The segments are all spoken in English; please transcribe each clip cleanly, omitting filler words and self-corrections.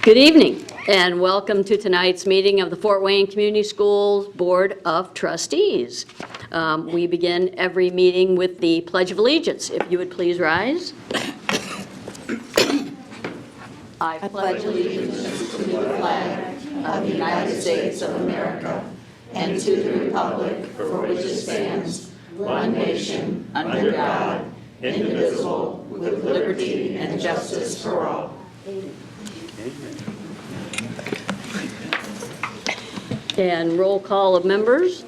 Good evening, and welcome to tonight's meeting of the Fort Wayne Community Schools Board of Trustees. We begin every meeting with the Pledge of Allegiance. If you would please rise. I pledge allegiance to the flag of the United States of America and to the republic for which it stands, one nation, under God, indivisible, with liberty and justice for all. And roll call of members.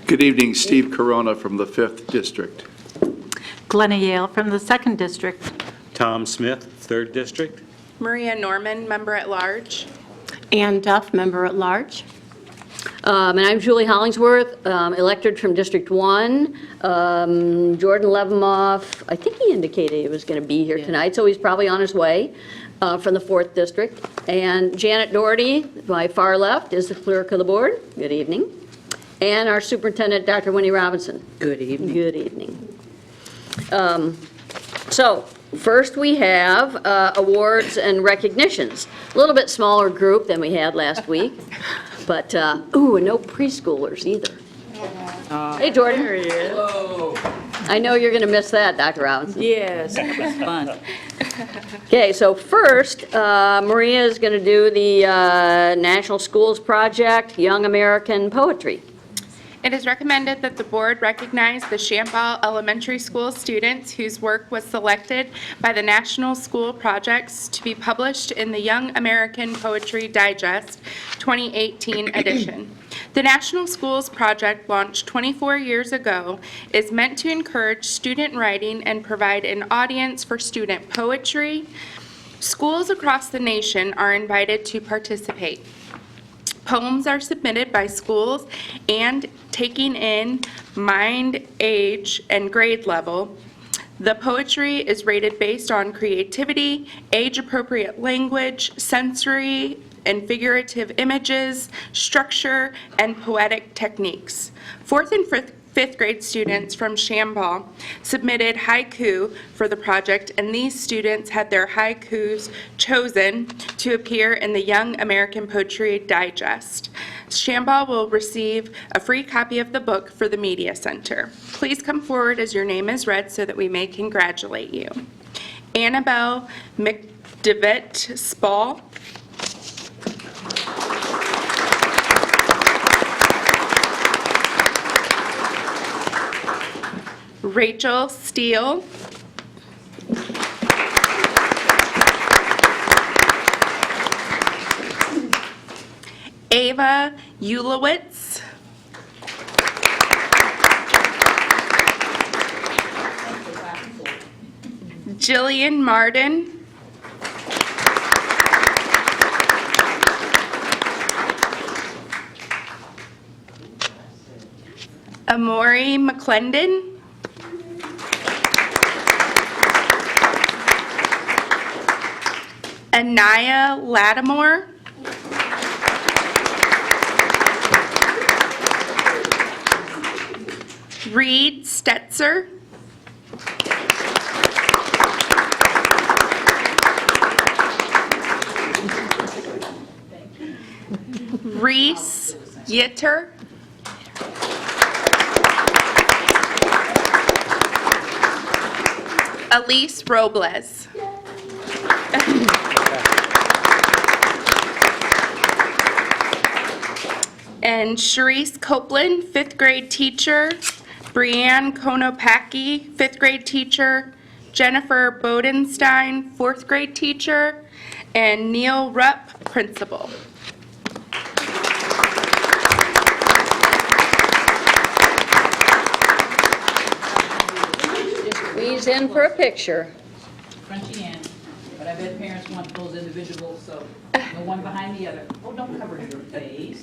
Good evening, Steve Corona from the 5th District. Glenna Yale from the 2nd District. Tom Smith, 3rd District. Maria Norman, Member at Large. Ann Duff, Member at Large. And I'm Julie Hollingsworth, elected from District 1. Jordan Levemoff, I think he indicated he was going to be here tonight, so he's probably on his way from the 4th District. And Janet Doherty, my far left, is the clerk of the board. Good evening. And our superintendent, Dr. Winnie Robinson. Good evening. Good evening. So first we have awards and recognitions. A little bit smaller group than we had last week. But, ooh, and no preschoolers either. Hey, Jordan. There he is. Whoa. I know you're going to miss that, Dr. Robinson. Yes, it was fun. Okay, so first, Maria is going to do the National Schools Project, Young American Poetry. It is recommended that the board recognize the Shamball Elementary School students whose work was selected by the National School Projects to be published in the Young American Poetry Digest 2018 edition. The National Schools Project, launched 24 years ago, is meant to encourage student writing and provide an audience for student poetry. Schools across the nation are invited to participate. Poems are submitted by schools and taking in mind, age, and grade level. The poetry is rated based on creativity, age-appropriate language, sensory and figurative images, structure, and poetic techniques. 4th and 5th grade students from Shamball submitted haiku for the project, and these students had their haikus chosen to appear in the Young American Poetry Digest. Shamball will receive a free copy of the book for the Media Center. Please come forward as your name is read so that we may congratulate you. Annabelle McDevitt Spall. Rachel Steele. Ava Ulowitz. Jillian Martin. Amori McClendon. Anaya Lattimore. Reed Stetzer. Reese Yitter. Elise Robles. And Sharice Copeland, 5th grade teacher. Brianne Konopaki, 5th grade teacher. Jennifer Bodenstein, 4th grade teacher. And Neil Rupp, principal. Squeeze in for a picture. Crunchy end. But I bet parents want those individuals, so no one behind the other. Oh, don't cover your face.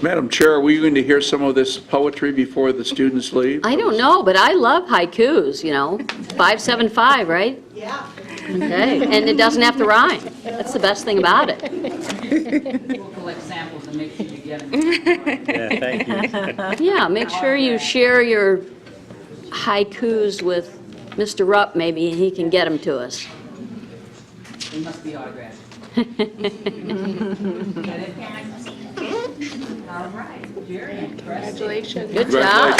Madam Chair, are we going to hear some of this poetry before the students leave? I don't know, but I love haikus, 575, right? Yeah. Okay, and it doesn't have to rhyme. That's the best thing about it. We'll collect samples and make sure you get them. Yeah, thank you. Yeah, make sure you share your haikus with Mr. Rupp, maybe he can get them to us. They must be autographed. Got it, parents? All right, Jerry, Congratulations. Good job.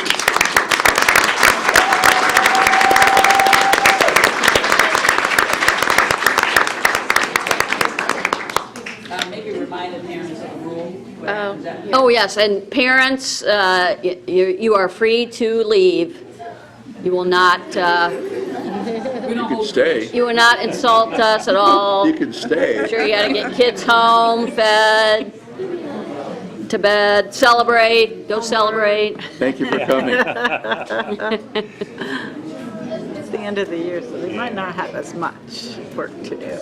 maybe remind the parents of the rule. Oh, Oh, yes, and parents, you are free to leave. You will not, You can stay. you will not insult us at all. You can stay. Sure, you gotta get kids home, fed, to bed, celebrate, go celebrate. Thank you for coming. It's the end of the year, so they might not have as much work to do.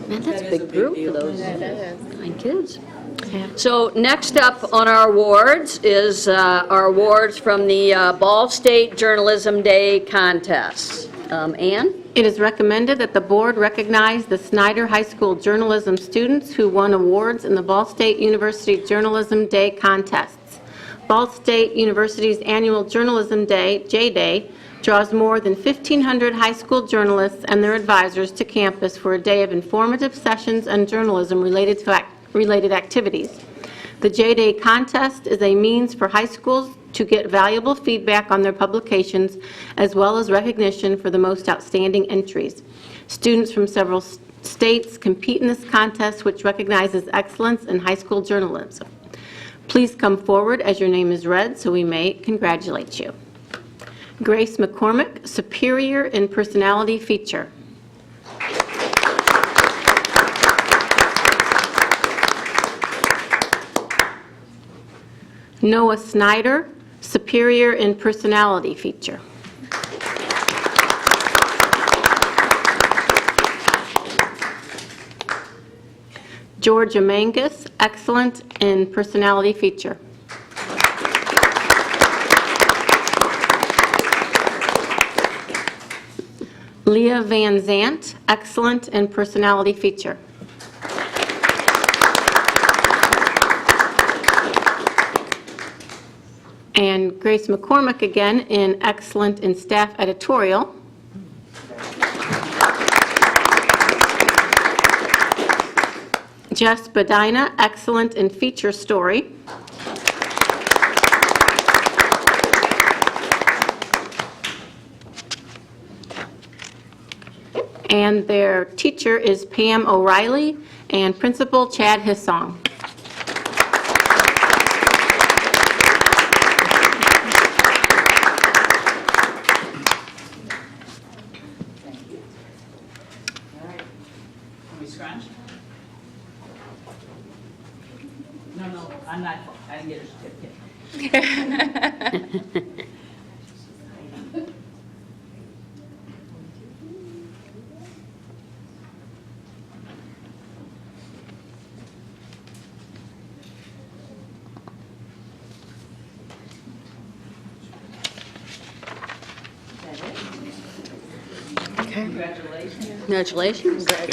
Man, that's a big group for those 9 kids. So next up on our awards is our awards from the Ball State Journalism Day contest. Ann? It is recommended that the board recognize the Snyder High School journalism students who won awards in the Ball State University Journalism Day contests. Ball State University's annual Journalism Day, J-Day, draws more than 1,500 high school journalists and their advisors to campus for a day of informative sessions and journalism-related activities. The J-Day contest is a means for high schools to get valuable feedback on their publications, as well as recognition for the most outstanding entries. Students from several states compete in this contest, which recognizes excellence in high school journalism. Please come forward as your name is read so we may congratulate you. Grace McCormick, Superior in Personality Feature. Noah Snyder, Superior in Personality Feature. Georgia Mangus, Excellent in Personality Feature. Leah Van Zant, Excellent in Personality Feature. And Grace McCormick again in Excellent in Staff Editorial. Jess Badina, Excellent in Feature Story. And their teacher is Pam O'Reilly and Principal Chad Hissong. All right. Can we scrunch? No, I'm not, I didn't get a certificate. Congratulations. Congratulations. Get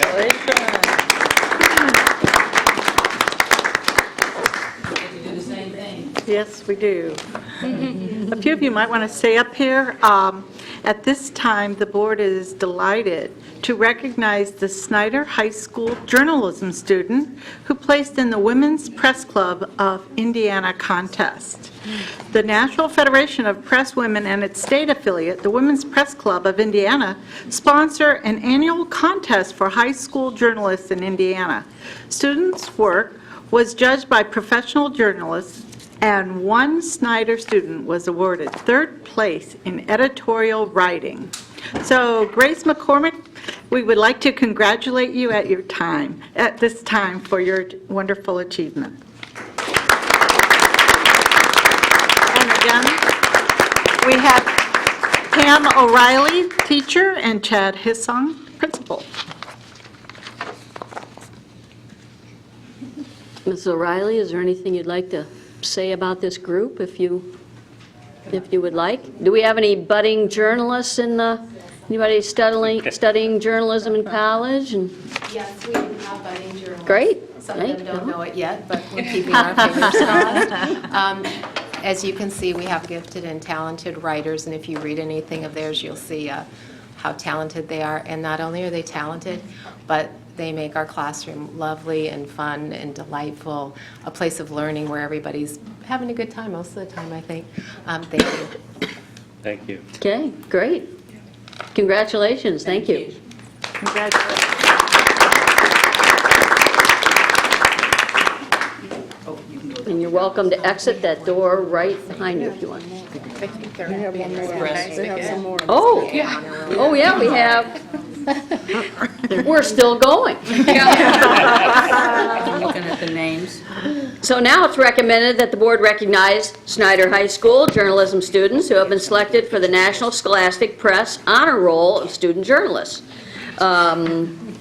to do the same thing. Yes, we do. A few of you might want to stay up here. At this time, the board is delighted to recognize the Snyder High School journalism student who placed in the Women's Press Club of Indiana contest. The National Federation of Press Women and its state affiliate, the Women's Press Club of Indiana, sponsor an annual contest for high school journalists in Indiana. Students' work was judged by professional journalists, and one Snyder student was awarded third place in editorial writing. So Grace McCormick, we would like to congratulate you at this time for your wonderful achievement. And again, we have Pam O'Reilly, teacher, and Chad Hissong, principal. Mrs. O'Reilly, is there anything you'd like to say about this group, if you would like? Do we have any budding journalists in the, anybody studying journalism in college? And Yes, we do have budding journalists. Great. Some of them Right. don't know it yet, but we're keeping our fingers crossed. As you can see, we have gifted and talented writers, and if you read anything of theirs, you'll see how talented they are. And not only are they talented, but they make our classroom lovely and fun and delightful, a place of learning where everybody's having a good time most of the time, I think. Thank you. Thank you. Okay, great. Congratulations, thank you. Congratulations. And you're welcome to exit that door right behind you if you want. I think there would be nice to get. Oh, oh yeah, we have. We're still going. I'm looking at the names. So now it's recommended that the board recognize Snyder High School journalism students who have been selected for the National Scholastic Press Honor Roll of Student Journalists. 1,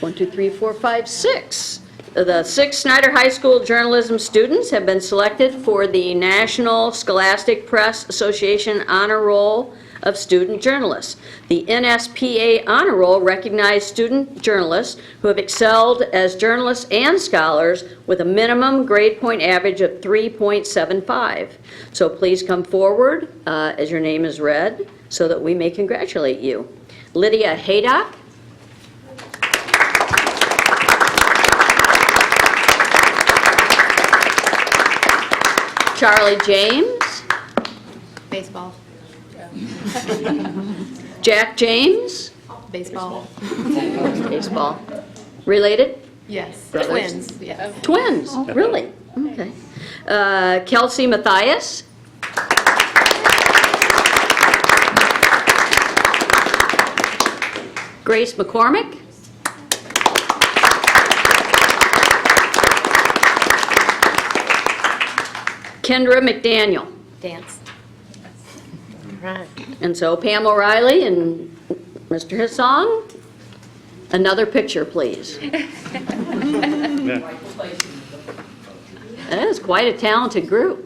2, 3, 4, 5, 6. The 6 Snyder High School journalism students have been selected for the National Scholastic Press Association Honor Roll of Student Journalists. The NSPA Honor Roll recognized student journalists who have excelled as journalists and scholars with a minimum grade point average of 3.75. So please come forward as your name is read so that we may congratulate you. Lydia Haydock. Charlie James. Baseball. Jack James. Baseball. Baseball. Related? Yes. Brothers? Twins, yes. Twins, really? Okay. Kelsey Mathias. Grace McCormick. Kendra McDaniel. Dance. And so Pam O'Reilly and Mr. Hissong, another picture, please. That is quite a talented group.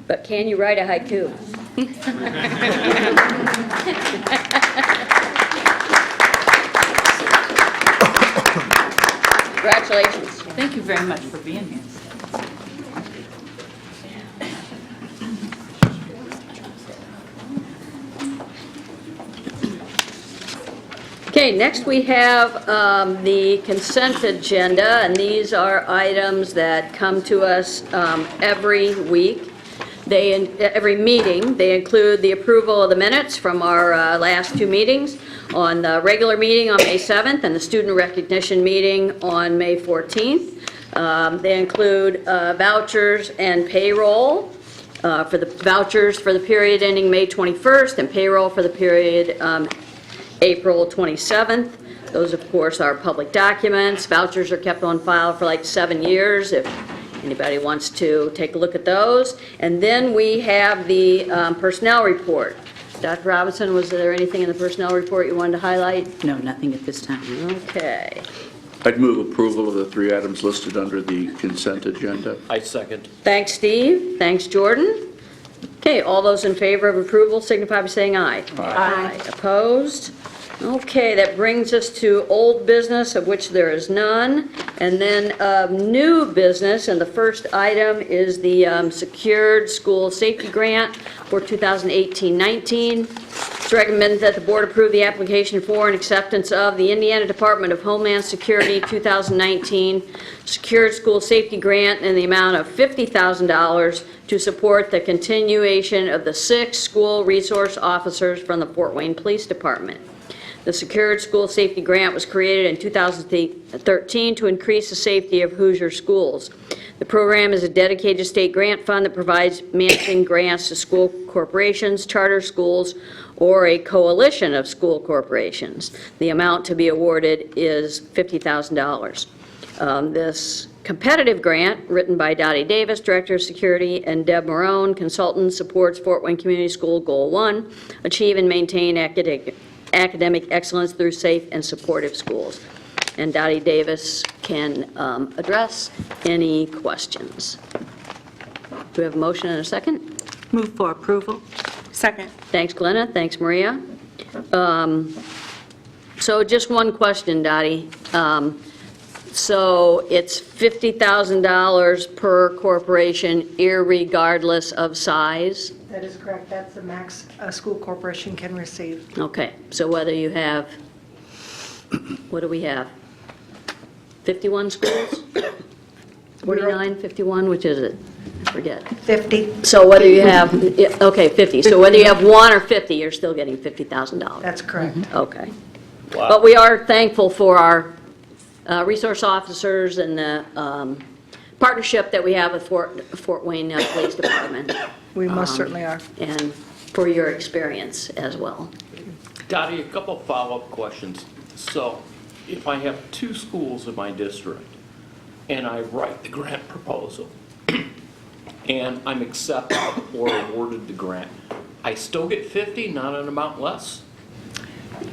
But can you write a haiku? Congratulations. Thank you very much for being here. Okay, next we have the consent agenda, and these are items that come to us every week. Every meeting. They include the approval of the minutes from our last 2 meetings, on the regular meeting on May 7th and the student recognition meeting on May 14th. They include vouchers and payroll. For the vouchers for the period ending May 21st and payroll for the period April 27th. Those, of course, are public documents. Vouchers are kept on file for like 7 years if anybody wants to take a look at those. And then we have the personnel report. Dr. Robinson, was there anything in the personnel report you wanted to highlight? No, nothing at this time. Okay. I'd move approval of the 3 items listed under the consent agenda. I second. Thanks, Steve. Thanks, Jordan. Okay, all those in favor of approval signify by saying aye. Aye. Opposed? Okay, that brings us to old business, of which there is none, and then new business, and the first item is the secured school safety grant for 2018-19. It's recommended that the board approve the application for and acceptance of the Indiana Department of Homeland Security 2019 secured school safety grant in the amount of $50,000 to support the continuation of the 6 school resource officers from the Fort Wayne Police Department. The Secured School Safety Grant was created in 2013 to increase the safety of Hoosier schools. The program is a dedicated state grant fund that provides matching grants to school corporations, charter schools, or a coalition of school corporations. The amount to be awarded is $50,000. This competitive grant, written by Dottie Davis, Director of Security, and Deb Marone, Consultant, supports Fort Wayne Community School Goal 1, achieve and maintain academic excellence through safe and supportive schools. And Dottie Davis can address any questions. Do we have a motion and a second? Move for approval. Second. Thanks, Glenna. Thanks, Maria. So just one question, Dottie. So it's $50,000 per corporation, irregardless of size? That is correct. That's the max a school corporation can receive. Okay, so whether you have, what do we have? 51 schools? 49, 51, which is it? I forget. 50, So whether you have, yeah, okay, 50. So whether you have 1 or 50, you're still getting $50,000. that's correct. Okay. But we are thankful for our resource officers and the partnership that we have with Fort Wayne Police Department. We most certainly are. And for your experience as well. Dottie, a couple follow-up questions. So if I have 2 schools in my district and I write the grant proposal and I'm accepted or awarded the grant, I still get 50, not an amount less?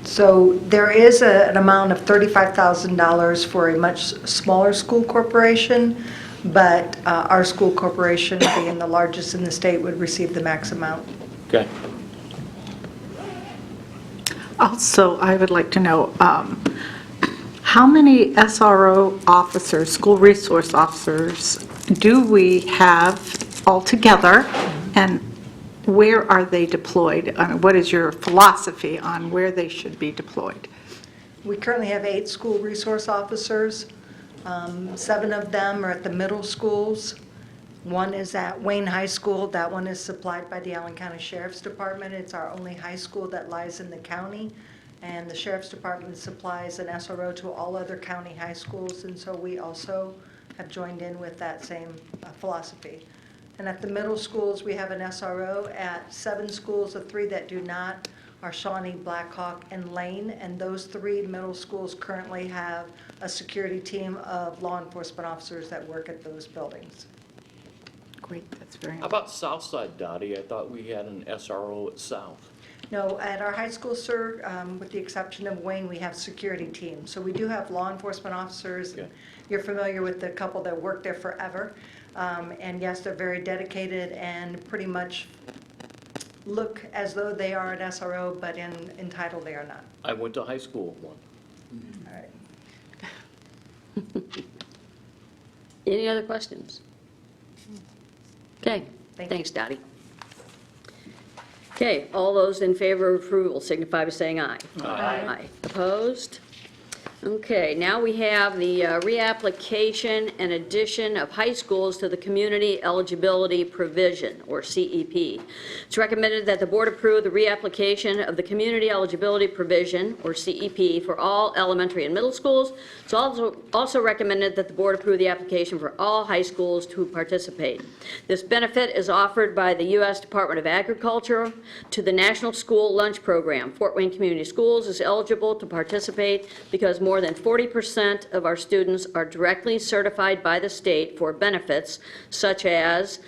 So there is an amount of $35,000 for a much smaller school corporation, but our school corporation, being the largest in the state, would receive the max amount. Okay. Also, I would like to know, how many SRO officers, school resource officers, do we have altogether, and where are they deployed? What is your philosophy on where they should be deployed? We currently have 8 school resource officers. 7 of them are at the middle schools. 1 is at Wayne High School. That one is supplied by the Allen County Sheriff's Department. It's our only high school that lies in the county. And the Sheriff's Department supplies an SRO to all other county high schools. And so we also have joined in with that same philosophy. And at the middle schools, we have an SRO at 7 schools. The 3 that do not are Shawnee, Blackhawk, and Lane. And those 3 middle schools currently have a security team of law enforcement officers that work at those buildings. Great, that's very How about Southside, Dottie? I thought we had an SRO at South. No, at our high school, sir, with the exception of Wayne, we have security teams. So we do have law enforcement officers. Okay. You're familiar with the couple that work there forever. And yes, they're very dedicated and pretty much look as though they are an SRO, but in title they are not. I went to high school with one. All right. Any other questions? Okay, Thank you. thanks, Dottie. Okay, all those in favor of approval signify by saying aye. Aye. Opposed? Okay, now we have the reapplication and addition of high schools to the Community Eligibility Provision, or CEP. It's recommended that the board approve the reapplication of the Community Eligibility Provision, or CEP, for all elementary and middle schools. It's also recommended that the board approve the application for all high schools to participate. This benefit is offered by the U.S. Department of Agriculture to the National School Lunch Program. Fort Wayne Community Schools is eligible to participate because more than 40% of our students are directly certified by the state for benefits such as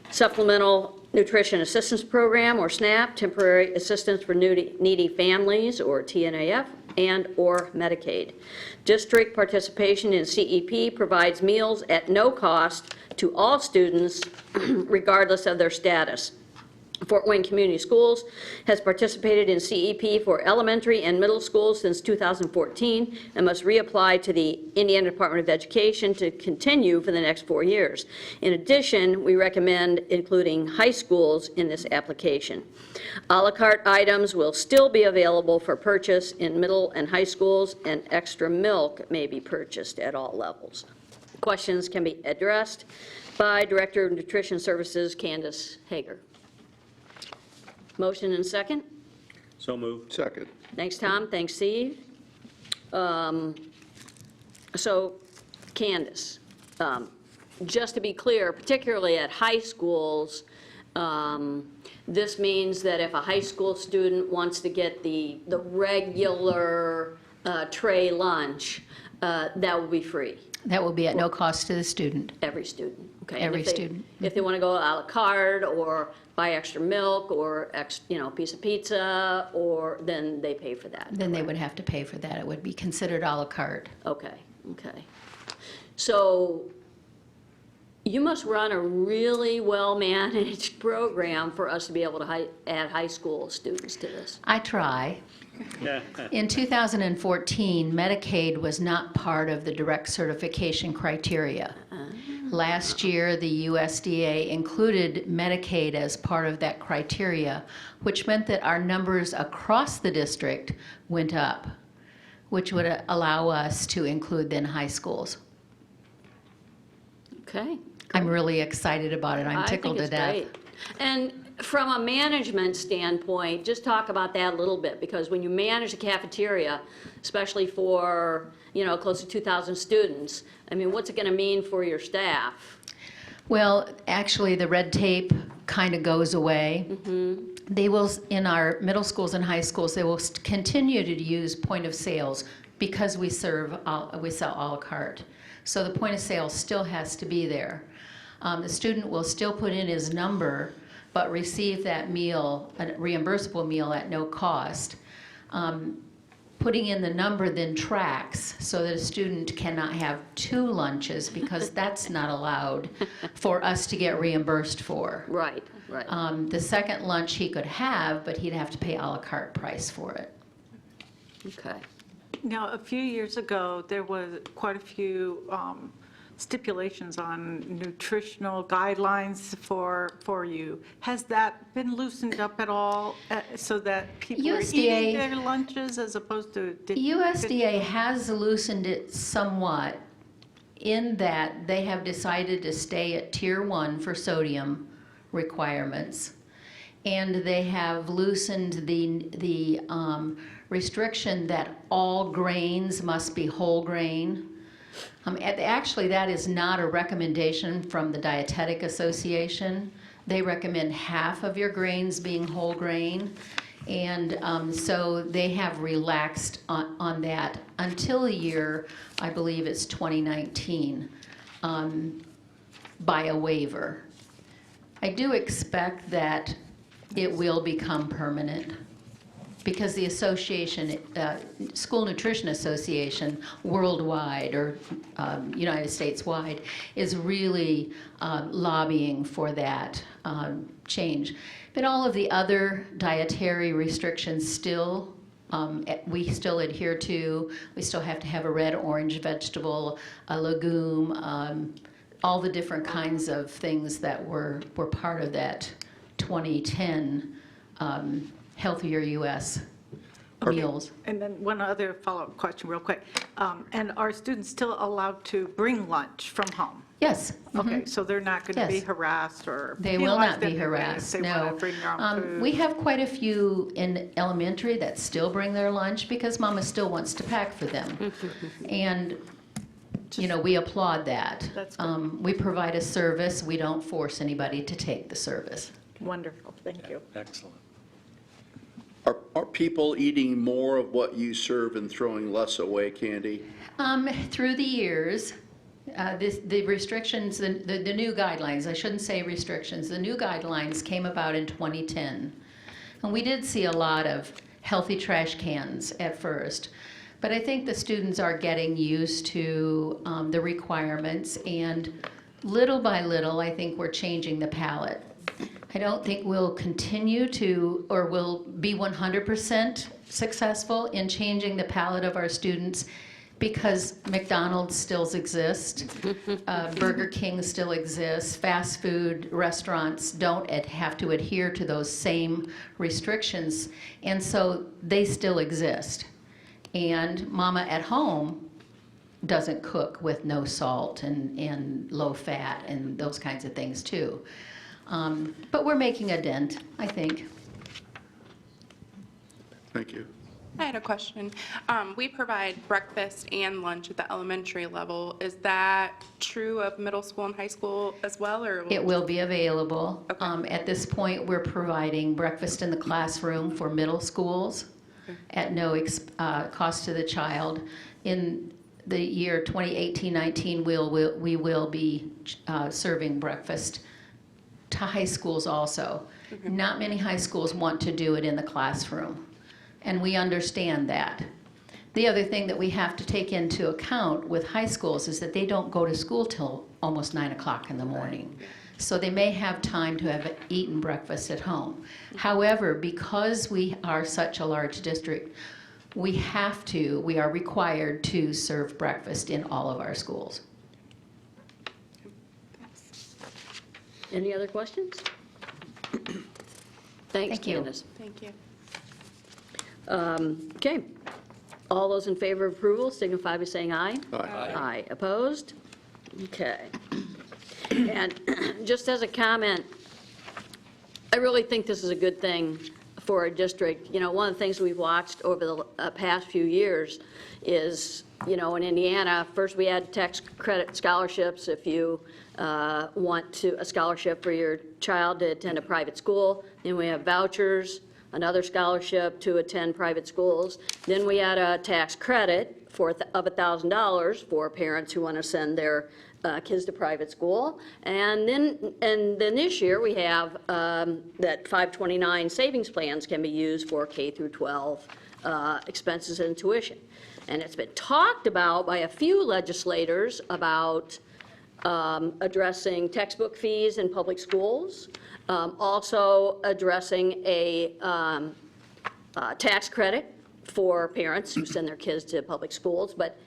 Supplemental Nutrition Assistance Program, or SNAP, Temporary Assistance for Needy Families, or TNAF, and or Medicaid. District participation in CEP provides meals at no cost to all students regardless of their status. Fort Wayne Community Schools has participated in CEP for elementary and middle schools since 2014 and must reapply to the Indiana Department of Education to continue for the next 4 years. In addition, we recommend including high schools in this application. A la carte items will still be available for purchase in middle and high schools, and extra milk may be purchased at all levels. Questions can be addressed by Director of Nutrition Services, Candace Hager. Motion and second? So moved. Second. Thanks, Tom. Thanks, Steve. So, Candace, just to be clear, particularly at high schools, this means that if a high school student wants to get the regular tray lunch, that will be free. That will be at no cost to the student. Every student, okay? And Every if they- student. If they want to go à la carte or buy extra milk or, a piece of pizza, then they pay for that. Then they would have to pay for that. It would be considered à la carte. Okay. So you must run a really well-managed program for us to be able to add high school students to this. I try. In 2014, Medicaid was not part of the direct certification criteria. Last year, the USDA included Medicaid as part of that criteria, which meant that our numbers across the district went up, which would allow us to include then high schools. Okay. I'm really excited about it. I'm tickled to death. I think it's great. And from a management standpoint, just talk about that a little bit, because when you manage a cafeteria, especially for, close to 2,000 students, I mean, what's it going to mean for your staff? Well, actually, the red tape kind of goes away. They will, in our middle schools and high schools, they will continue to use point of sales because we sell à la carte. So the point of sale still has to be there. The student will still put in his number, but receive that meal, a reimbursable meal at no cost. Putting in the number then tracks so that a student cannot have 2 lunches because that's not allowed for us to get reimbursed for. Right. The second lunch he could have, but he'd have to pay a la carte price for it. Okay. Now, a few years ago, there was quite a few stipulations on nutritional guidelines for you. Has that been loosened up at all so that people are eating their lunches as opposed to? USDA has loosened it somewhat in that they have decided to stay at Tier 1 for sodium requirements. And they have loosened the restriction that all grains must be whole grain. Actually, that is not a recommendation from the Dietetic Association. They recommend half of your grains being whole grain. And so they have relaxed on that until the year, I believe it's 2019, by a waiver. I do expect that it will become permanent because the association, School Nutrition Association worldwide or United States wide is really lobbying for that change. But all of the other dietary restrictions still, we still adhere to. We still have to have a red, orange vegetable, a legume, all the different kinds of things that were part of that 2010 Healthier U.S. meals. And then one other follow-up question real quick. And are students still allowed to bring lunch from home? Yes. Okay, so they're not going to be Yes. harassed or They will penalized not be in any way harassed, if they want no. to bring their own food? We have quite a few in elementary that still bring their lunch because mama still wants to pack for them. And, we applaud that. That's good. We provide a service. We don't force anybody to take the service. Wonderful, thank you. Excellent. Are people eating more of what you serve and throwing less away, Candy? Through the years, the restrictions, the new guidelines, I shouldn't say restrictions, the new guidelines came about in 2010. And we did see a lot of healthy trash cans at first. But I think the students are getting used to the requirements, and little by little, I think we're changing the palette. I don't think we'll continue to, or will be 100% successful in changing the palate of our students because McDonald's still exists, Burger King still exists, fast food restaurants don't have to adhere to those same restrictions, and so they still exist. And mama at home doesn't cook with no salt and low fat and those kinds of things too. But we're making a dent, I think. Thank you. I had a question. We provide breakfast and lunch at the elementary level. Is that true of middle school and high school as well, or? It will be available. Okay. At this point, we're providing breakfast in the classroom for middle schools at no cost to the child. In the year 2018-19, we will be serving breakfast to high schools also. Not many high schools want to do it in the classroom, and we understand that. The other thing that we have to take into account with high schools is that they don't go to school till almost 9 o'clock in the morning. So they may have time to have eaten breakfast at home. However, because we are such a large district, we are required to serve breakfast in all of our schools. Any other questions? Thanks, Thank you. Candace. Thank you. Okay. All those in favor of approval signify by saying aye. Aye. Aye. Opposed? Okay. And just as a comment, I really think this is a good thing for our district. You know, one of the things we've watched over the past few years is, you know, in Indiana, first we had tax credit scholarships if you want a scholarship for your child to attend a private school. Then we have vouchers, another scholarship to attend private schools. Then we had a tax credit of $1,000 for parents who want to send their kids to private school. And then this year we have that 529 savings plans can be used for K through 12 expenses and tuition. And it's been talked about by a few legislators about addressing textbook fees in public schools, also addressing a tax credit for parents who send their kids to public schools, but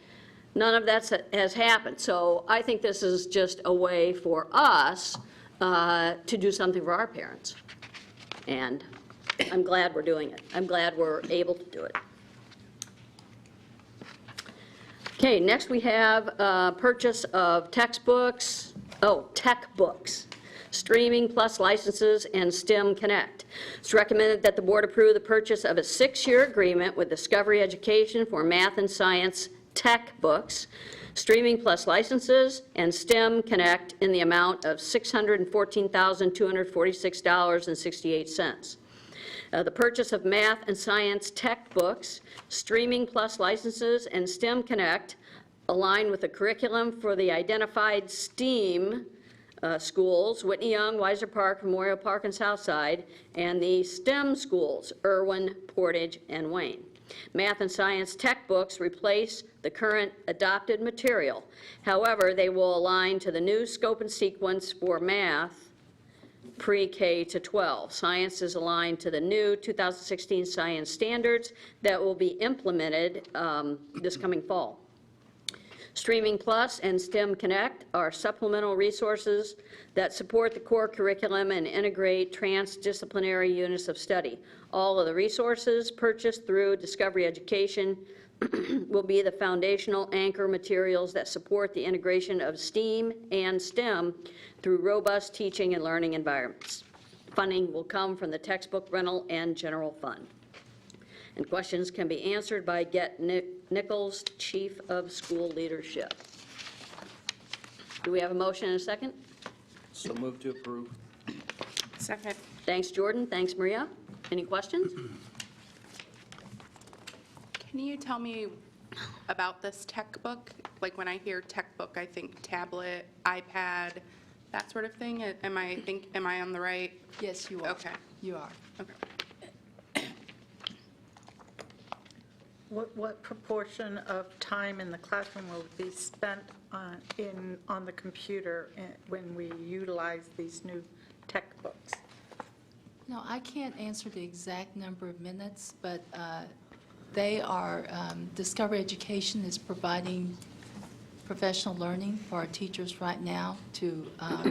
none of that has happened. So I think this is just a way for us to do something for our parents. And I'm glad we're doing it. I'm glad we're able to do it. Okay, next we have purchase of tech books, streaming plus licenses, and STEM Connect. It's recommended that the board approve the purchase of a 6-year agreement with Discovery Education for math and science tech books, streaming plus licenses, and STEM Connect in the amount of $614,246.68. The purchase of math and science tech books, streaming plus licenses, and STEM Connect align with the curriculum for the identified STEAM schools, Whitney Young, Weiser Park, Memorial Park, and Southside, and the STEM schools, Irwin, Portage, and Wayne. Math and science tech books replace the current adopted material. However, they will align to the new scope and sequence for math pre-K to 12. Science is aligned to the new 2016 science standards that will be implemented this coming fall. Streaming Plus and STEM Connect are supplemental resources that support the core curriculum and integrate transdisciplinary units of study. All of the resources purchased through Discovery Education will be the foundational anchor materials that support the integration of STEAM and STEM through robust teaching and learning environments. Funding will come from the textbook rental and general fund. And questions can be answered by Get Nichols, Chief of School Leadership. Do we have a motion and a second? So move to approve. Second. Thanks, Jordan. Thanks, Maria. Any questions? Can you tell me about this tech book? Like when I hear tech book, I think tablet, iPad, that sort of thing. Am I on the right? Yes, you are. Okay. You are. Okay. What proportion of time in the classroom will be spent on the computer when we utilize these new tech books? No, I can't answer the exact number of minutes, but Discovery Education is providing professional learning for our teachers right now to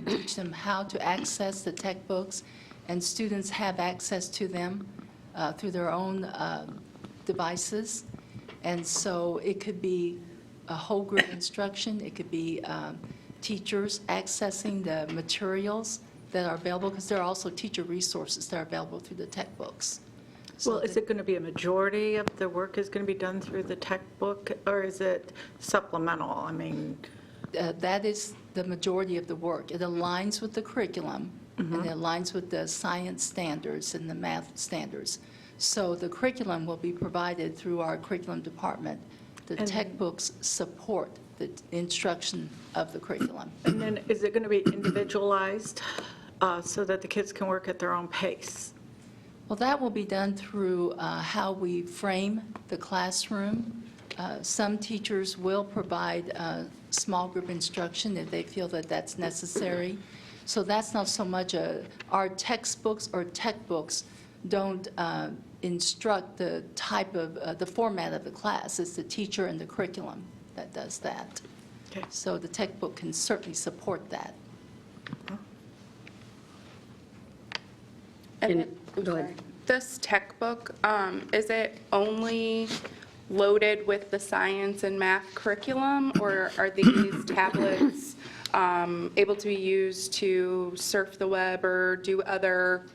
teach them how to access the tech books, and students have access to them through their own devices. And so it could be a whole group instruction. It could be teachers accessing the materials that are available, because there are also teacher resources that are available through the tech books. Well, is it going to be a majority of the work is going to be done through the tech book, or is it supplemental? I mean, That is the majority of the work. It aligns with the curriculum, and it aligns with the science standards and the math standards. So the curriculum will be provided through our curriculum department. The tech books support the instruction of the curriculum. and then is it going to be individualized so that the kids can work at their own pace? Well, that will be done through how we frame the classroom. Some teachers will provide small group instruction if they feel that that's necessary. So that's not so much our textbooks or tech books don't instruct the type of, the format of the class. It's the teacher and the curriculum that does that. Okay. So the tech book can certainly support that. Go ahead. This tech book, is it only loaded with the science and math curriculum, or are these tablets able to be used to surf the web or do other,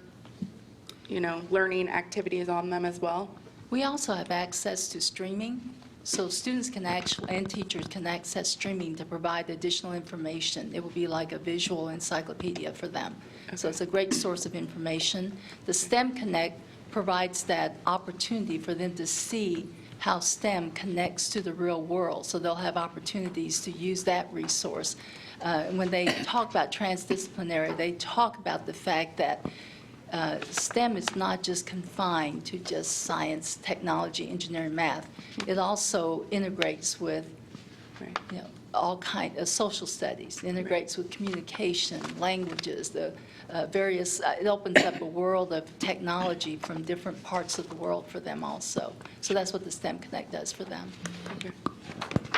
learning activities on them as well? We also have access to streaming, so students can actually, and teachers can access streaming to provide additional information. It will be like a visual encyclopedia for them. So it's a great source of information. The STEM Connect provides that opportunity for them to see how STEM connects to the real world, so they'll have opportunities to use that resource. When they talk about transdisciplinary, they talk about the fact that STEM is not just confined to just science, technology, engineering, math. It also integrates with all kinds of social studies, integrates with communication, languages, the various, it opens up a world of technology from different parts of the world for them also. So that's what the STEM Connect does for them.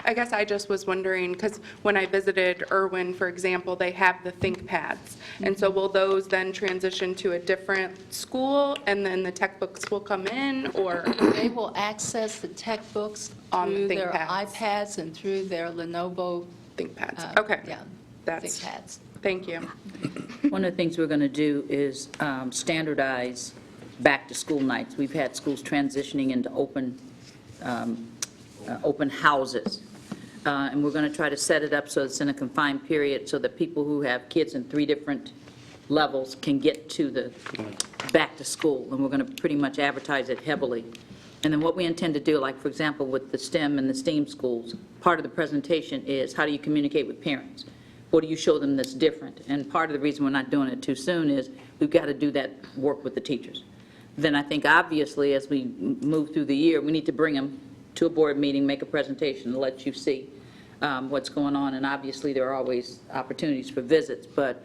I guess I just was wondering, because when I visited Irwin, for example, they have the ThinkPads. And so will those then transition to a different school, and then the tech books will come in, or? They will access the tech books On the through their ThinkPads. iPads and through their Lenovo. ThinkPads, okay. Yeah, That's, ThinkPads. thank you. One of the things we're going to do is standardize back-to-school nights. We've had schools transitioning into open houses. And we're going to try to set it up so it's in a confined period so that people who have kids in 3 different levels can get to the back-to-school. And we're going to pretty much advertise it heavily. And then what we intend to do, like, for example, with the STEM and the STEAM schools, part of the presentation is how do you communicate with parents? What do you show them that's different? And part of the reason we're not doing it too soon is we've got to do that work with the teachers. Then I think, obviously, as we move through the year, we need to bring them to a board meeting, make a presentation, and let you see what's going on. And obviously, there are always opportunities for visits. But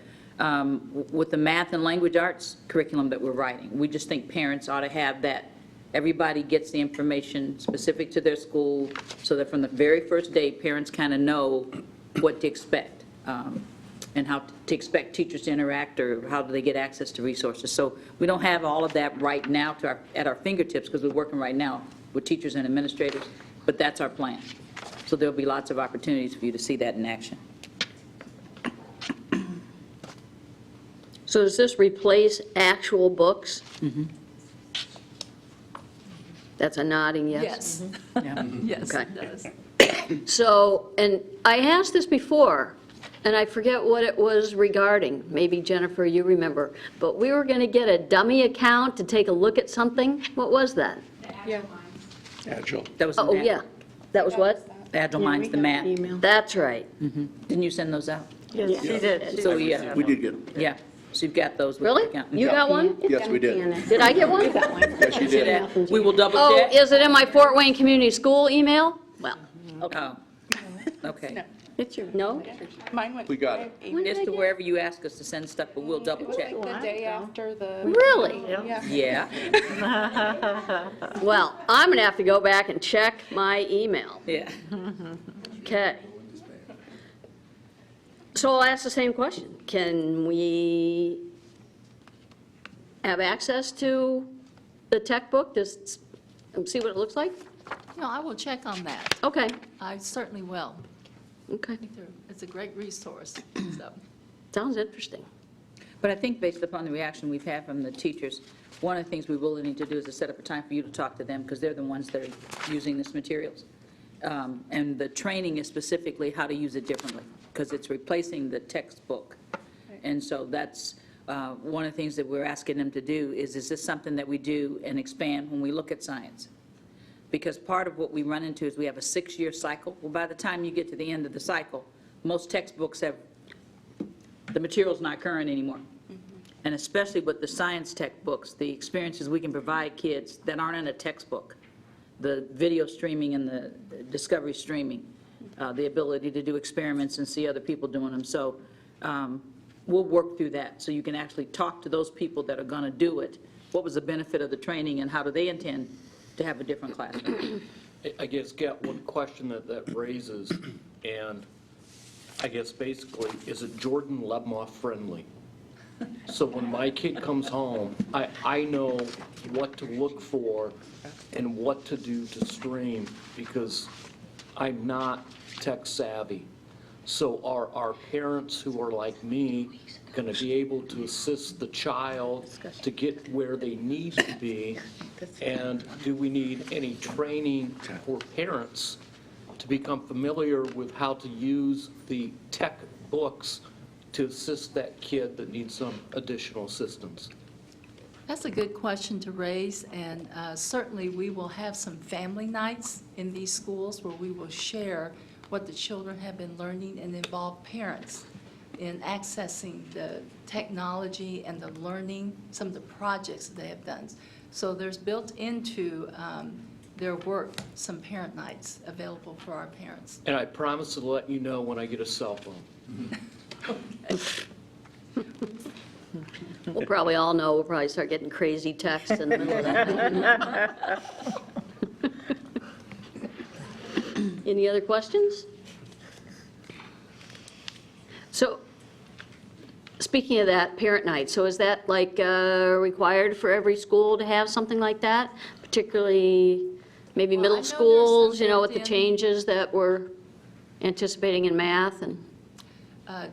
with the math and language arts curriculum that we're writing, we just think parents ought to have that. Everybody gets the information specific to their school so that from the very first day, parents kind of know what to expect and how to expect teachers to interact, or how do they get access to resources. So we don't have all of that right now at our fingertips, because we're working right now with teachers and administrators, but that's our plan. So there'll be lots of opportunities for you to see that in action. So does this replace actual books? That's a nodding yes. Yes. Yes, Okay. it does. So, and I asked this before, and I forget what it was regarding. Maybe, Jennifer, you remember. But we were going to get a dummy account to take a look at something. What was that? Agile. That was Oh, yeah. That was what? the Agile Minds, the math. That's right. Didn't you send those out? Yes, she did. So, yeah, We did get them. yeah. So you've got those. with Really? the account. You got one? Yes, we did. Did I get one? Yes, you did. We will double Oh, check. is it in my Fort Wayne Community School email? Well, Oh, okay. it's your, no? Mine went. We got it. It's to wherever you ask us to send stuff, but we'll double check. The day after the. Really? Yeah. Yeah, Well, I'm going to have to go back and check my email. yeah. Okay. So I'll ask the same question. Can we have access to the tech book, just see what it looks like? No, I will check on that. Okay, I certainly will. okay. I think it's a great resource, so. Sounds interesting. But I think based upon the reaction we've had from the teachers, one of the things we really need to do is to set up a time for you to talk to them, because they're the ones that are using this materials. And the training is specifically how to use it differently, because it's replacing the textbook. And so that's one of the things that we're asking them to do is this something that we do and expand when we look at science? Because part of what we run into is we have a 6-year cycle. Well, by the time you get to the end of the cycle, most textbooks have, the material's not current anymore. And especially with the science textbooks, the experiences we can provide kids that aren't in a textbook, the video streaming and the discovery streaming, the ability to do experiments and see other people doing them. So we'll work through that, so you can actually talk to those people that are going to do it. What was the benefit of the training, and how do they intend to have a different classroom? I guess, Gat, one question that raises, and I guess basically, is it Jordan Lebamoff friendly? So when my kid comes home, I know what to look for and what to do to stream, because I'm not tech savvy. So are our parents who are like me going to be able to assist the child to get where they need to be? And do we need any training for parents to become familiar with how to use the tech books to assist that kid that needs some additional assistance? That's a good question to raise, and certainly we will have some family nights in these schools where we will share what the children have been learning and involve parents in accessing the technology and the learning, some of the projects that they have done. So there's built into their work some parent nights available for our parents. And I promise to let you know when I get a cell phone. We'll probably all know, we'll probably start getting crazy texts in the middle of that. Any other questions? So, speaking of that, parent night, so is that like required for every school to have something like that? Particularly maybe Well, I middle know there's schools, some you know, with the built-in- changes that we're anticipating in math and?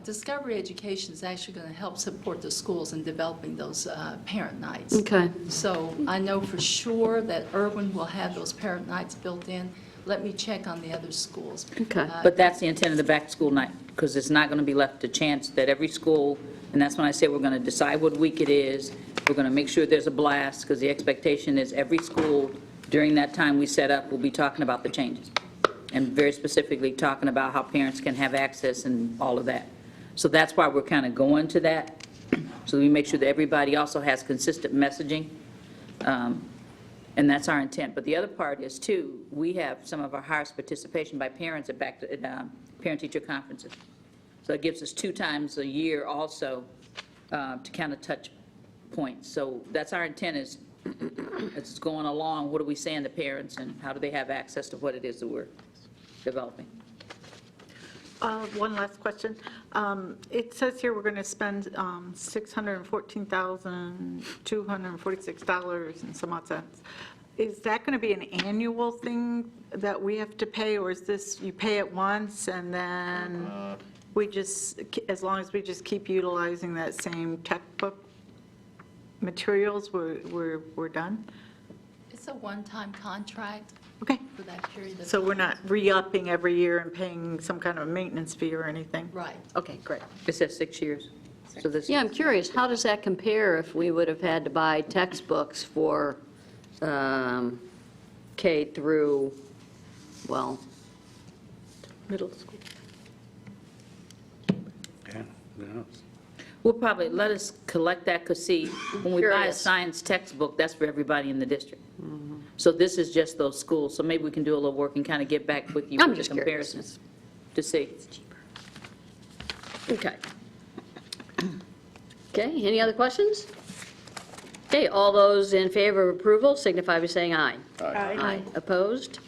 Discovery Education is actually going to help support the schools in developing those parent nights. Okay. So I know for sure that Irwin will have those parent nights built in. Let me check on the other schools. Okay. But that's the intent of the back-to-school night, because it's not going to be left to chance that every school, and that's when I say we're going to decide what week it is, we're going to make sure there's a blast, because the expectation is every school, during that time we set up, will be talking about the changes, and very specifically talking about how parents can have access and all of that. So that's why we're kind of going to that, so we make sure that everybody also has consistent messaging. And that's our intent. But the other part is, too, we have some of our highest participation by parents at parent-teacher conferences. So it gives us 2 times a year also to kind of touch points. So that's our intent, is as it's going along, what are we saying to parents, and how do they have access to what it is that we're developing? One last question. It says here we're going to spend $614,246 and some odd cents. Is that going to be an annual thing that we have to pay, or is this, you pay it once and then we just, as long as we just keep utilizing that same textbook materials, we're done? It's a one-time contract Okay. for that period of time. So we're not re-upping every year and paying some kind of maintenance fee or anything? Right. Okay, great. It says 6 years. So this. Yeah, I'm curious, how does that compare if we would have had to buy textbooks for K through, well, Middle school. Yeah, who knows? We'll probably, let us collect that, because see, when we buy a Curious. science textbook, that's for everybody in the district. So this is just those schools, so maybe we can do a little work and kind of get back with you I'm with the just curious. comparisons to see. Okay. Okay, any other questions? Okay, all those in favor of approval signify by saying aye. Aye. Opposed?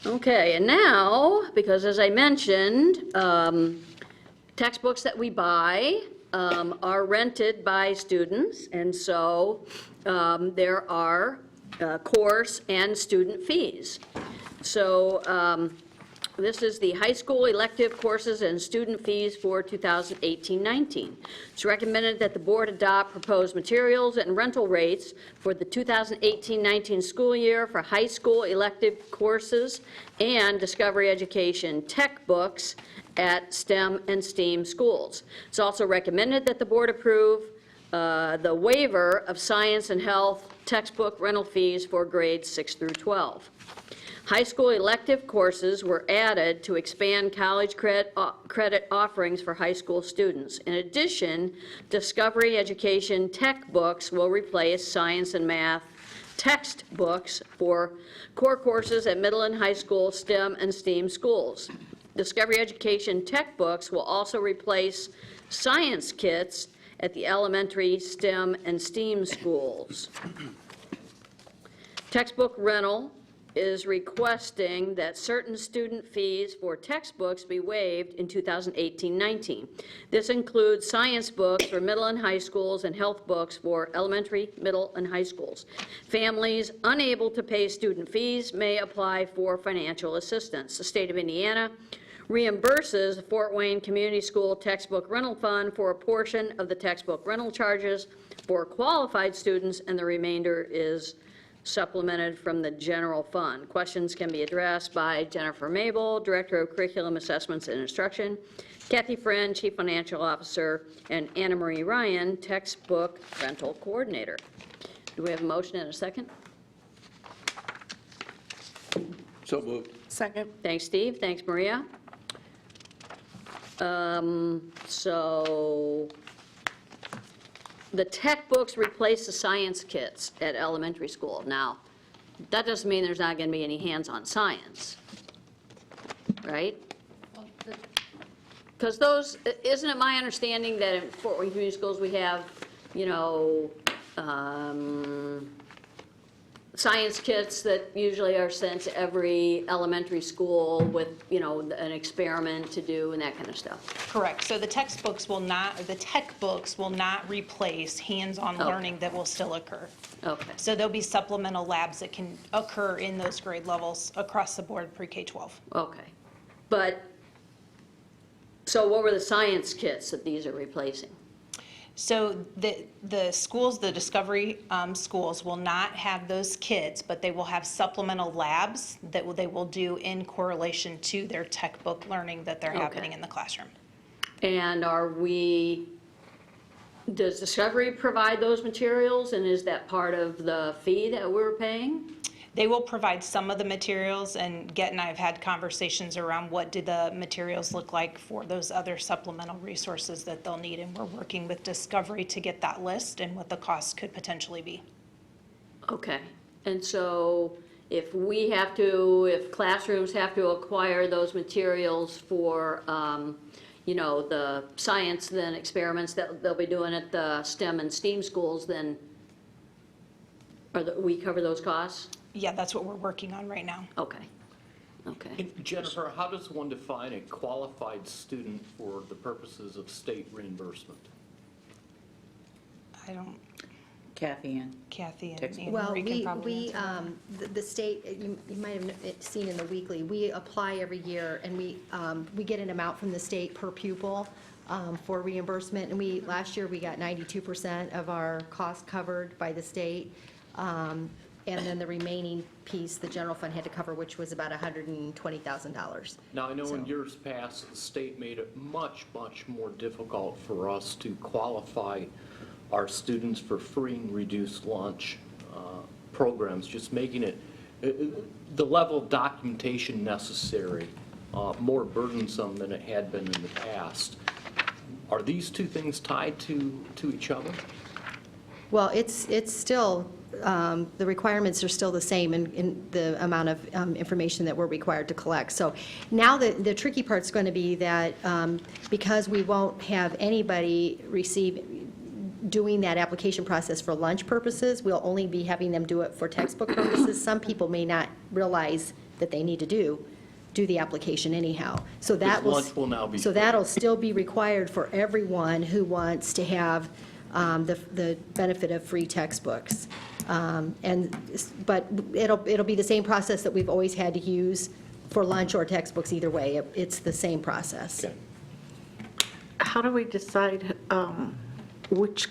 Okay, and now, because as I mentioned, textbooks that we buy are rented by students, and so there are course and student fees. So This is the high school elective courses and student fees for 2018-19. It's recommended that the board adopt proposed materials and rental rates for the 2018-19 school year for high school elective courses and Discovery Education tech books at STEM and STEAM schools. It's also recommended that the board approve the waiver of science and health textbook rental fees for grades 6 through 12. High school elective courses were added to expand college credit offerings for high school students. In addition, Discovery Education tech books will replace science and math textbooks for core courses at middle and high school STEM and STEAM schools. Discovery Education tech books will also replace science kits at the elementary STEM and STEAM schools. Textbook rental is requesting that certain student fees for textbooks be waived in 2018-19. This includes science books for middle and high schools and health books for elementary, middle, and high schools. Families unable to pay student fees may apply for financial assistance. The state of Indiana reimburses the Fort Wayne Community School Textbook Rental Fund for a portion of the textbook rental charges for qualified students, and the remainder is supplemented from the general fund. Questions can be addressed by Jennifer Mabel, Director of Curriculum Assessments and Instruction, Kathy Friend, Chief Financial Officer, and Anna Marie Ryan, Textbook Rental Coordinator. Do we have a motion and a second? So moved. Second. Thanks, Steve. Thanks, Maria. So the tech books replace the science kits at elementary school. Now, that doesn't mean there's not going to be any hands-on science, right? Because those, isn't it my understanding that in Fort Wayne Community Schools we have, you know, science kits that usually are sent to every elementary school with, you know, an experiment to do and that kind of stuff? Correct. So the textbooks will not, the tech books will not replace hands-on learning that will still occur. Okay. So there'll be supplemental labs that can occur in those grade levels across the board, pre-K-12. Okay. But, so what were the science kits that these are replacing? So the schools, the Discovery schools will not have those kits, but they will have supplemental labs that they will do in correlation to their tech book learning that they're happening in the classroom. And does Discovery provide those materials, and is that part of the fee that we're paying? They will provide some of the materials, and Get and I have had conversations around what do the materials look like for those other supplemental resources that they'll need, and we're working with Discovery to get that list and what the cost could potentially be. Okay. And so if classrooms have to acquire those materials for, you know, the science then experiments that they'll be doing at the STEM and STEAM schools, then we cover those costs? Yeah, that's what we're working on right now. Okay. Okay. And Jennifer, how does one define a qualified student for the purposes of state reimbursement? I don't, Kathy Ann. Kathy and Text. Anne Well, Marie can probably we, answer. the state, you might have seen in the weekly, we apply every year, and we get an amount from the state per pupil for reimbursement, and last year we got 92% of our cost covered by the state, and then the remaining piece, the general fund had to cover, which was about $120,000. Now, I know in So- years past, the state made it much, much more difficult for us to qualify our students for free and reduced lunch programs, just making it, the level of documentation necessary more burdensome than it had been in the past. Are these two things tied to each other? Well, it's still, the requirements are still the same in the amount of information that we're required to collect. So now the tricky part's going to be that because we won't have anybody doing that application process for lunch purposes, we'll only be having them do it for textbook purposes. Some people may not realize that they need to do the application anyhow. So that will. lunch will now be So free. that'll still be required for everyone who wants to have the benefit of free textbooks. But it'll be the same process that we've always had to use for lunch or textbooks, either way, it's the same process. Okay. How do we decide which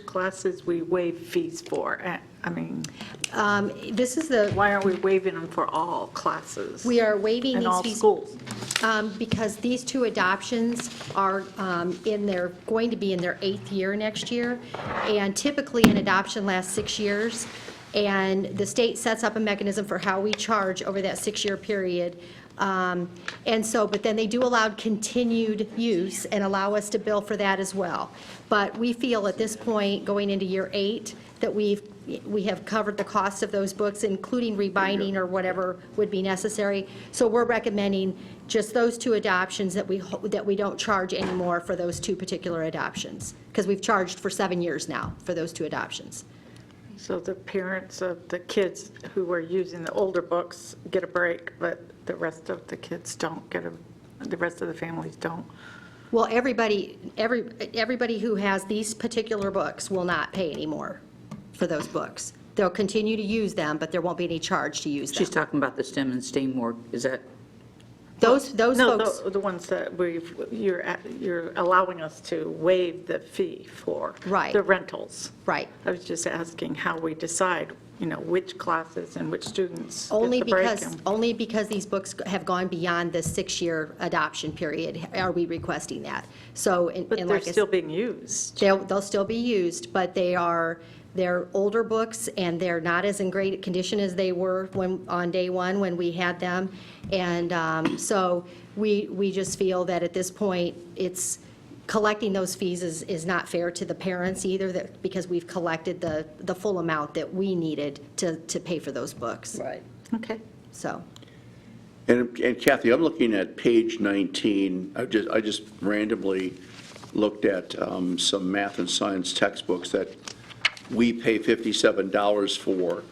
classes we waive fees for? I mean, This is the, why aren't we waiving them for all classes? we are waiving In these all fees. schools? Because these two adoptions are going to be in their 8th year next year, and typically an adoption lasts 6 years, and the state sets up a mechanism for how we charge over that 6-year period. And so, but then they do allow continued use and allow us to bill for that as well. But we feel at this point, going into year 8, that we have covered the cost of those books, including rebinding or whatever would be necessary. So we're recommending just those 2 adoptions, that we don't charge anymore for those 2 particular adoptions, because we've charged for 7 years now for those 2 adoptions. So the parents of the kids who are using the older books get a break, but the rest of the kids don't get the rest of the families don't? Well, everybody who has these particular books will not pay anymore for those books. They'll continue to use them, but there won't be any charge to use them. She's talking about the STEM and STEAM work, is that? Those No, folks, the ones that you're allowing us to waive the fee for. Right. The rentals. right. I was just asking how we decide, which classes and which students get Only the break. because these books have gone beyond the 6-year adoption period are we requesting that. So, But and they're like I still said, being used. they'll still be used, but they're older books, and they're not as in great condition as they were on day one when we had them. And so we just feel that at this point, collecting those fees is not fair to the parents either, because we've collected the full amount that we needed to pay for those books. Right. Okay. So, And Kathy, I'm looking at page 19. I just randomly looked at some math and science textbooks that we pay $57 for.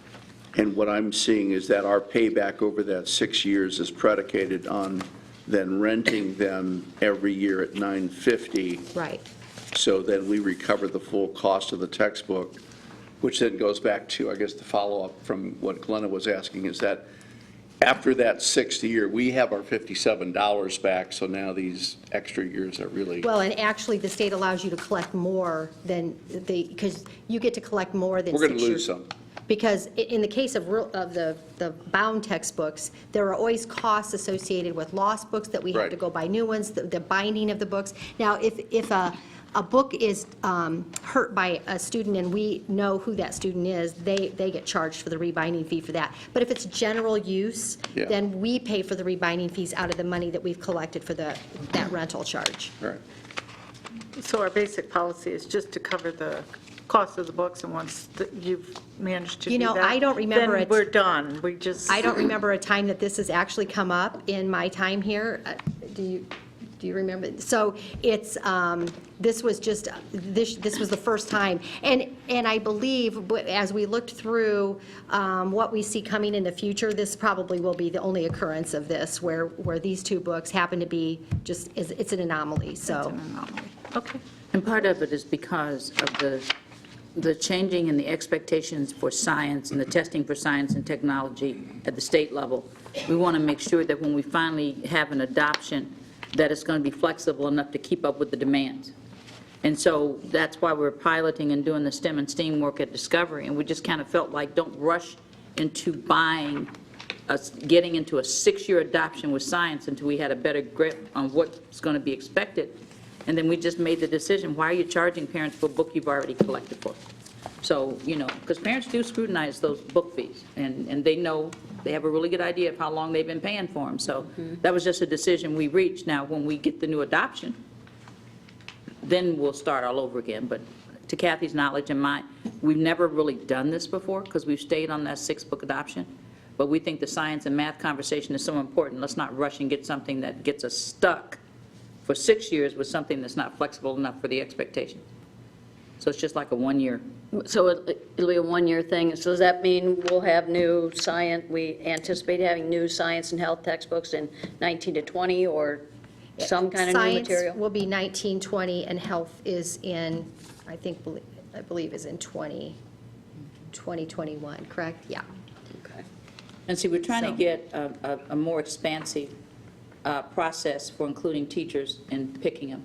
And what I'm seeing is that our payback over that 6 years is predicated on then renting them every year at $9.50. right. So then we recover the full cost of the textbook, which then goes back to, I guess, the follow-up from what Glenna was asking, is that after that 6th year, we have our $57 back, so now these extra years are really. Well, and actually, the state allows you to collect more than because you get to collect more than 6 years. We're going to lose some. Because in the case of the bound textbooks, there are always costs associated with lost books that we have Right. to go buy new ones, the binding of the books. Now, if a book is hurt by a student and we know who that student is, they get charged for the rebinding fee for that. But if it's general use, Yeah. then we pay for the rebinding fees out of the money that we've collected for that rental charge. Right. So our basic policy is just to cover the cost of the books, and once you've managed to do that, I don't remember then it. we're done. We just. I don't remember a time that this has actually come up in my time here. Do you remember? So it's, this was just, this was the first time. And I believe, as we looked through what we see coming in the future, this probably will be the only occurrence of this, where these 2 books happen to be just, it's an anomaly, so. It's an anomaly. Okay. And part of it is because of the changing in the expectations for science and the testing for science and technology at the state level. We want to make sure that when we finally have an adoption, that it's going to be flexible enough to keep up with the demands. And so that's why we're piloting and doing the STEM and STEAM work at Discovery. And we just kind of felt like, don't rush into getting into a 6-year adoption with science until we had a better grip on what's going to be expected. And then we just made the decision, why are you charging parents for a book you've already collected for? So, because parents do scrutinize those book fees, and they know, they have a really good idea of how long they've been paying for them. So that was just a decision we reached. Now, when we get the new adoption, then we'll start all over again. But to Kathy's knowledge and mine, we've never really done this before because we've stayed on that 6-book adoption. But we think the science and math conversation is so important. Let's not rush and get something that gets us stuck for 6 years with something that's not flexible enough for the expectations. So it's just like a 1-year. So it'll be a 1-year thing. So does that mean we'll have new science, we anticipate having new science and health textbooks in 19 to 20, or some kind of new material? Science will be 19, 20, and health is in, I believe is in 2021, correct? Yeah. Okay. And see, we're trying to So- get a more expansive process for including teachers and picking them,